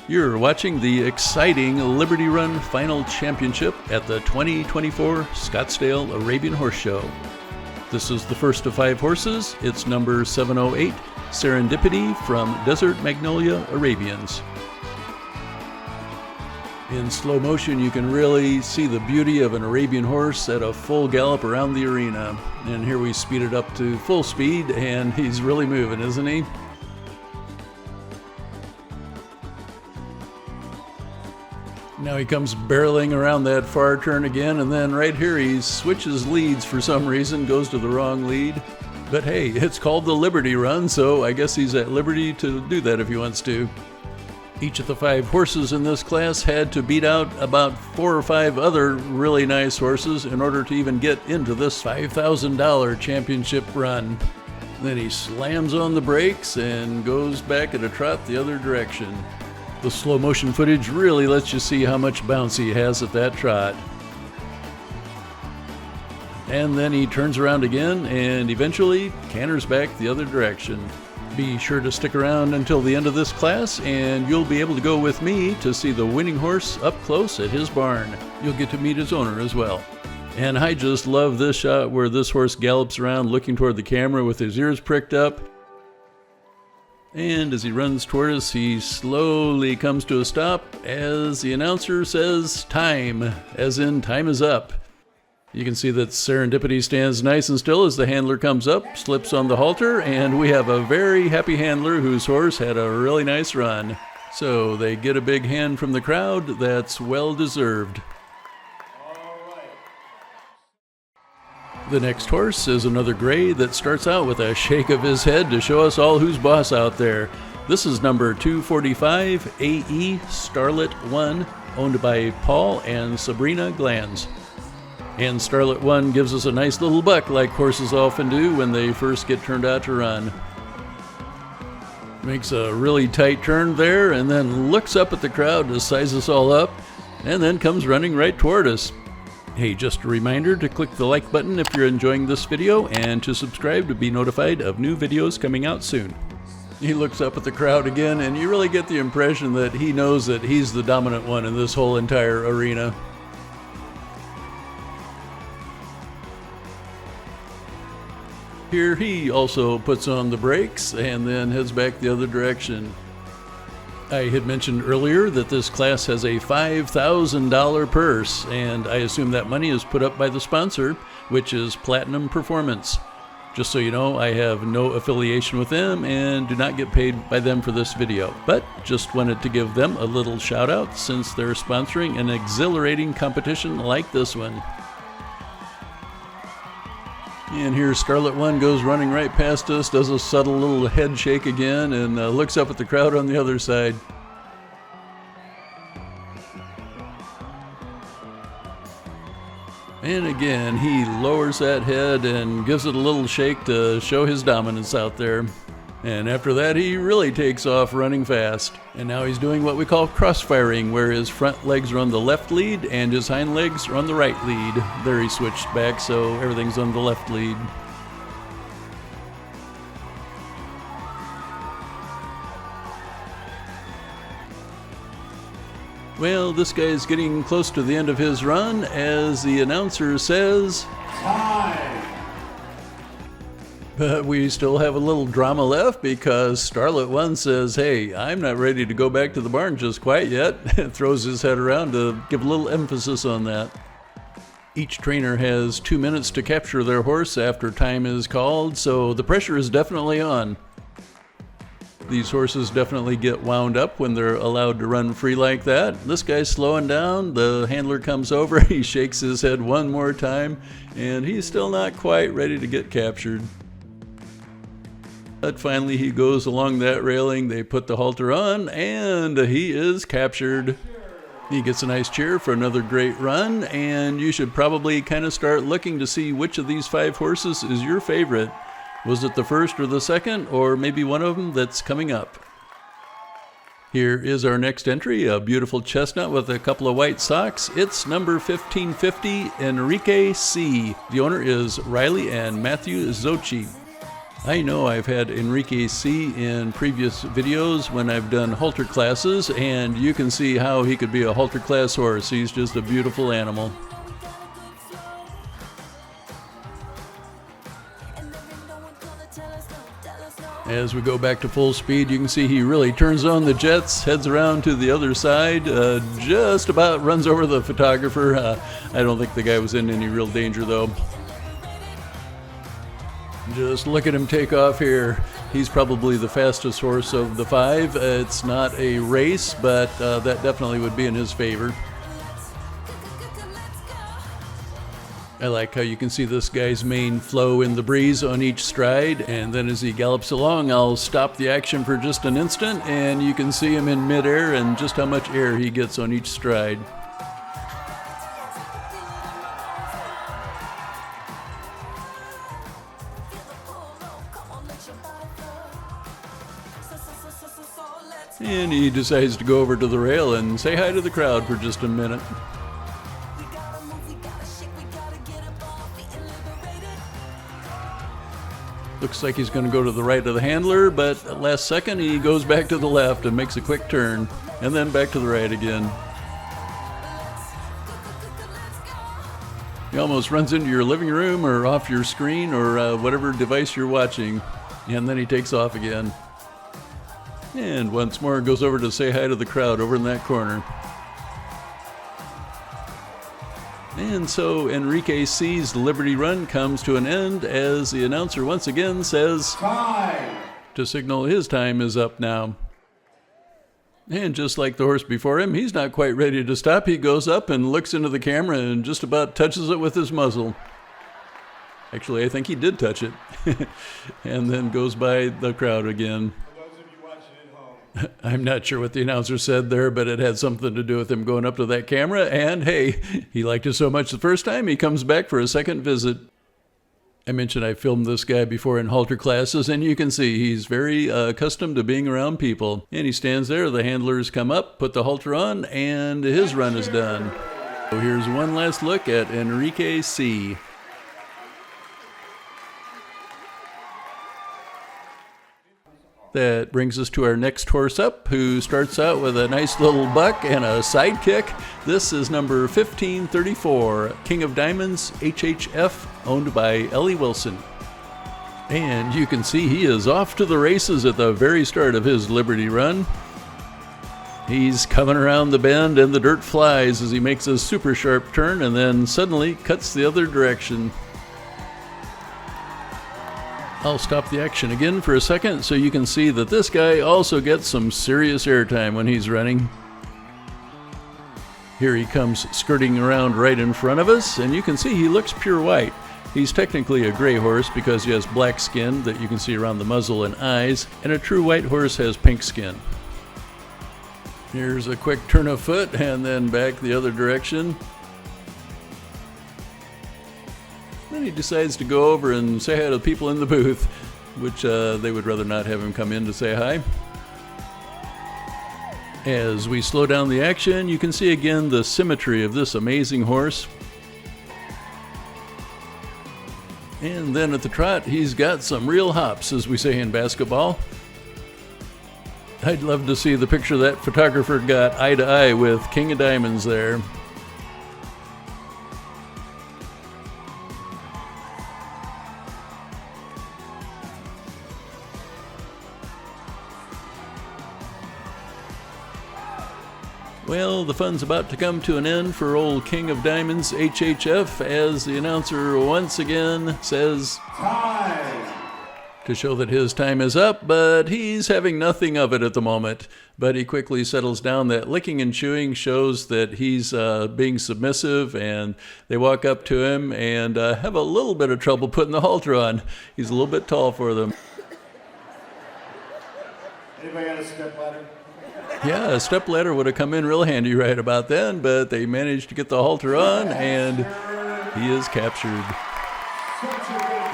You're watching the exciting Liberty Run Final Championship at the 2024 Scottsdale Arabian Horse Show. This is the first of 5 horses. It's number 708, Serendipity from Desert Magnolia Arabians. In slow motion, you can really see the beauty of an Arabian horse at a full gallop around the arena. And here we speed it up to full speed, and he's really moving, isn't he? Now he comes barreling around that far turn again, and then right here he switches leads for some reason, goes to the wrong lead. But hey, it's called the Liberty Run, so I guess he's at liberty to do that if he wants to. Each of the 5 horses in this class had to beat out about 4 or 5 other really nice horses in order to even get into this $5,000 championship run. Then he slams on the brakes and goes back at a trot the other direction. The slow motion footage really lets you see how much bounce he has at that trot. And then he turns around again and eventually canters back the other direction. Be sure to stick around until the end of this class and you'll be able to go with me to see the winning horse up close at his barn. You'll get to meet his owner as well. And I just love this shot where this horse gallops around looking toward the camera with his ears pricked up. And as he runs toward us, he slowly comes to a stop as the announcer says time, as in time is up. You can see that Serendipity stands nice and still as the handler comes up, slips on the halter, and we have a very happy handler whose horse had a really nice run. So they get a big hand from the crowd. That's well deserved. The next horse is another gray that starts out with a shake of his head to show us all who's boss out there. This is number 245 AE Starlet I, owned by Paul and Sabrina Glanz. And Starlet I gives us a nice little buck like horses often do when they first get turned out to run. Makes a really tight turn there and then looks up at the crowd to size us all up and then comes running right toward us. Hey, just a reminder to click the like button if you're enjoying this video and to subscribe to be notified of new videos coming out soon. He looks up at the crowd again and you really get the impression that he knows that he's the dominant one in this whole entire arena. Here he also puts on the brakes and then heads back the other direction. I had mentioned earlier that this class has a $5,000 purse, and I assume that money is put up by the sponsor, which is Platinum Performance. Just so you know, I have no affiliation with them and do not get paid by them for this video, but just wanted to give them a little shout out since they're sponsoring an exhilarating competition like this one. And here Starlet I goes running right past us, does a subtle little head shake again, and looks up at the crowd on the other side. And again, he lowers that head and gives it a little shake to show his dominance out there. And after that, he really takes off running fast. And now he's doing what we call crossfiring, where his front legs are on the left lead and his hind legs are on the right lead. There he switched back, so everything's on the left lead. Well, this guy's getting close to the end of his run as the announcer says, time! But we still have a little drama left because Starlet I says, hey, I'm not ready to go back to the barn just quite yet. Throws his head around to give a little emphasis on that. Each trainer has 2 minutes to capture their horse after time is called, so the pressure is definitely on. These horses definitely get wound up when they're allowed to run free like that. This guy's slowing down, the handler comes over, he shakes his head one more time, and he's still not quite ready to get captured. But finally he goes along that railing, they put the halter on, and he is captured. He gets a nice cheer for another great run, and you should probably kind of start looking to see which of these 5 horses is your favorite. Was it the first or the second, or maybe one of them that's coming up? Here is our next entry, a beautiful chestnut with a couple of white socks. It's number 1550, Enrique C. The owner is Riley and Matthew Zochi. I know I've had Enrique C in previous videos when I've done halter classes, and you can see how he could be a halter class horse. He's just a beautiful animal. As we go back to full speed, you can see he really turns on the jets, heads around to the other side, just about runs over the photographer. I don't think the guy was in any real danger though. Just look at him take off here. He's probably the fastest horse of the 5. It's not a race, but that definitely would be in his favor. I like how you can see this guy's mane flow in the breeze on each stride, and then as he gallops along, I'll stop the action for just an instant, and you can see him in midair and just how much air he gets on each stride. And he decides to go over to the rail and say hi to the crowd for just a minute. Looks like he's going to go to the right of the handler, but at last second he goes back to the left and makes a quick turn, and then back to the right again. He almost runs into your living room or off your screen or whatever device you're watching, and then he takes off again. And once more goes over to say hi to the crowd over in that corner. And so Enrique C's Liberty Run comes to an end as the announcer once again says time, to signal his time is up now. And just like the horse before him, he's not quite ready to stop. He goes up and looks into the camera and just about touches it with his muzzle. Actually, I think he did touch it. And then goes by the crowd again. I'm not sure what the announcer said there, but it had something to do with him going up to that camera, and hey, he liked it so much the first time, he comes back for a second visit. I mentioned I filmed this guy before in halter classes, and you can see he's very accustomed to being around people. And he stands there, the handlers come up, put the halter on, and his run is done. So here's one last look at Enrique C. That brings us to our next horse up, who starts out with a nice little buck and a sidekick. This is number 1534, King of Diamonds, HHF, owned by Ellie Wilson. And you can see he is off to the races at the very start of his Liberty Run. He's coming around the bend and the dirt flies as he makes a super sharp turn and then suddenly cuts the other direction. I'll stop the action again for a second so you can see that this guy also gets some serious airtime when he's running. Here he comes skirting around right in front of us, and you can see he looks pure white. He's technically a gray horse because he has black skin that you can see around the muzzle and eyes, and a true white horse has pink skin. Here's a quick turn of foot and then back the other direction. Then he decides to go over and say hi to the people in the booth, which they would rather not have him come in to say hi. As we slow down the action, you can see again the symmetry of this amazing horse. And then at the trot, he's got some real hops, as we say in basketball. I'd love to see the picture that photographer got eye to eye with King of Diamonds there. Well, the fun's about to come to an end for old King of Diamonds, HHF, as the announcer once again says time, to show that his time is up, but he's having nothing of it at the moment. But he quickly settles down that licking and chewing shows that he's being submissive, and they walk up to him and have a little bit of trouble putting the halter on. He's a little bit tall for them. Anybody got a step ladder? Yeah, a step ladder would have come in real handy right about then, but they managed to get the halter on, and he is captured.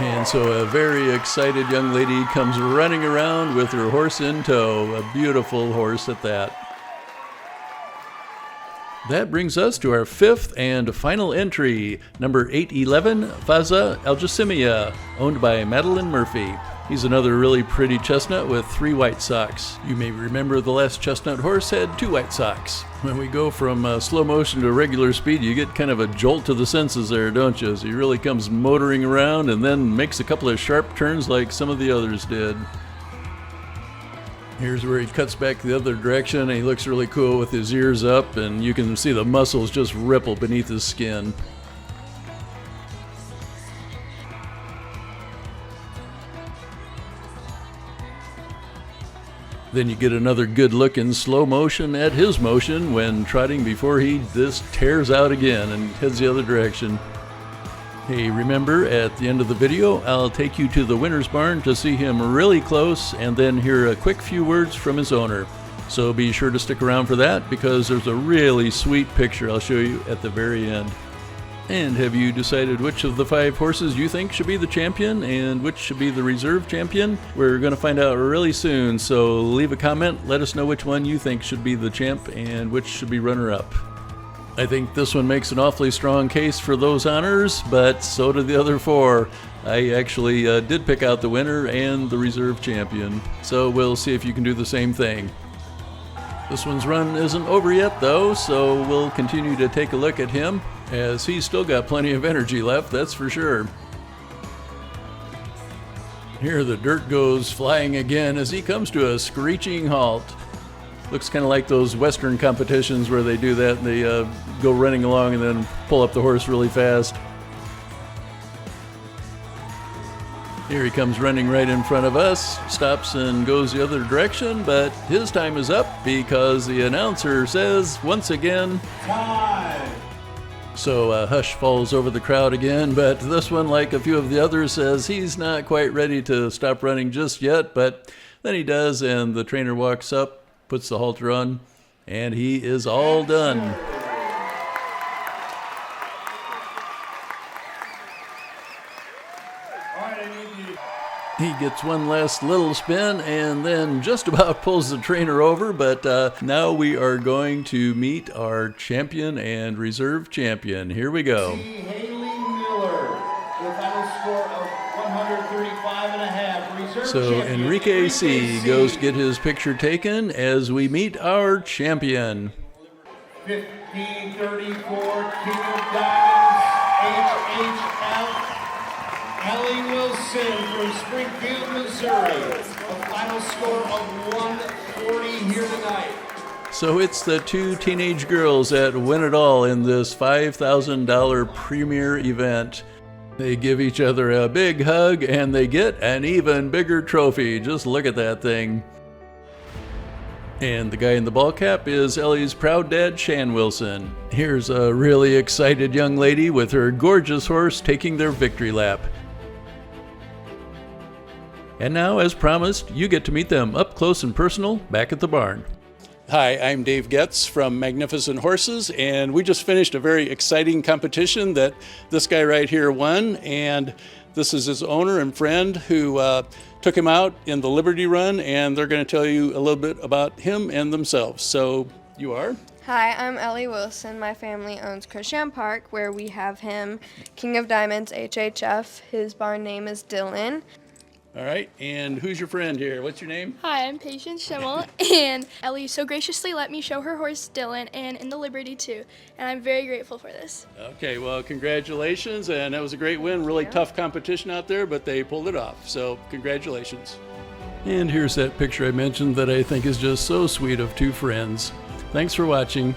And so a very excited young lady comes running around with her horse in tow, a beautiful horse at that. That brings us to our fifth and final entry, number 811, Faza Aljasimia, owned by Madeline Murphy. He's another really pretty chestnut with 3 white socks. You may remember the last chestnut horse had 2 white socks. When we go from slow motion to regular speed, you get kind of a jolt to the senses there, don't you? As he really comes motoring around and then makes a couple of sharp turns like some of the others did. Here's where he cuts back the other direction, and he looks really cool with his ears up, and you can see the muscles just ripple beneath his skin. Then you get another good look in slow motion at his motion when trotting before he just tears out again and heads the other direction. Hey, remember, at the end of the video, I'll take you to the winner's barn to see him really close and then hear a quick few words from his owner. So be sure to stick around for that because there's a really sweet picture I'll show you at the very end. And have you decided which of the 5 horses you think should be the champion and which should be the reserve champion? We're going to find out really soon, so leave a comment, let us know which one you think should be the champ and which should be runner-up. I think this one makes an awfully strong case for those honors, but so do the other 4. I actually did pick out the winner and the reserve champion, so we'll see if you can do the same thing. This one's run isn't over yet though, so we'll continue to take a look at him, as he's still got plenty of energy left, that's for sure. Here the dirt goes flying again as he comes to a screeching halt. Looks kind of like those Western competitions where they do that and they go running along and then pull up the horse really fast. Here he comes running right in front of us, stops and goes the other direction, but his time is up because the announcer says once again, Time! So a hush falls over the crowd again, but this one, like a few of the others, says he's not quite ready to stop running just yet, but then he does, and the trainer walks up, puts the halter on, and he is all done. He gets one last little spin and then just about pulls the trainer over, but now we are going to meet our champion and reserve champion. Here we go. Haley Miller with a final score of 135.5. Reserve So champion, Enrique C. goes to get his picture taken as we meet our champion. 1534 King of Diamonds, HHF. Ellie Wilson from Springfield, Missouri. A final score of 140 here tonight. So it's the 2 teenage girls that win it all in this $5,000 premier event. They give each other a big hug and they get an even bigger trophy. Just look at that thing. And the guy in the ball cap is Ellie's proud dad, Shan Wilson. Here's a really excited young lady with her gorgeous horse taking their victory lap. And now, as promised, you get to meet them up close and personal back at the barn. Hi, I'm Dave Getz from Magnificent Horses, and we just finished a very exciting competition that this guy right here won, and this is his owner and friend who took him out in the Liberty Run, and they're going to tell you a little bit about him and themselves. So, you are? Hi, I'm Ellie Wilson. My family owns Christian Park, where we have him, King of Diamonds, HHF. His barn name is Dylan. All right, and who's your friend here? What's your name? Hi, I'm Patience Schimmel, and Ellie so graciously let me show her horse Dylan and in the Liberty too, and I'm very grateful for this. Okay, well, congratulations, and that was a great win. Really tough competition out there, but they pulled it off, so congratulations. And here's that picture I mentioned that I think is just so sweet of 2 friends. Thanks for watching.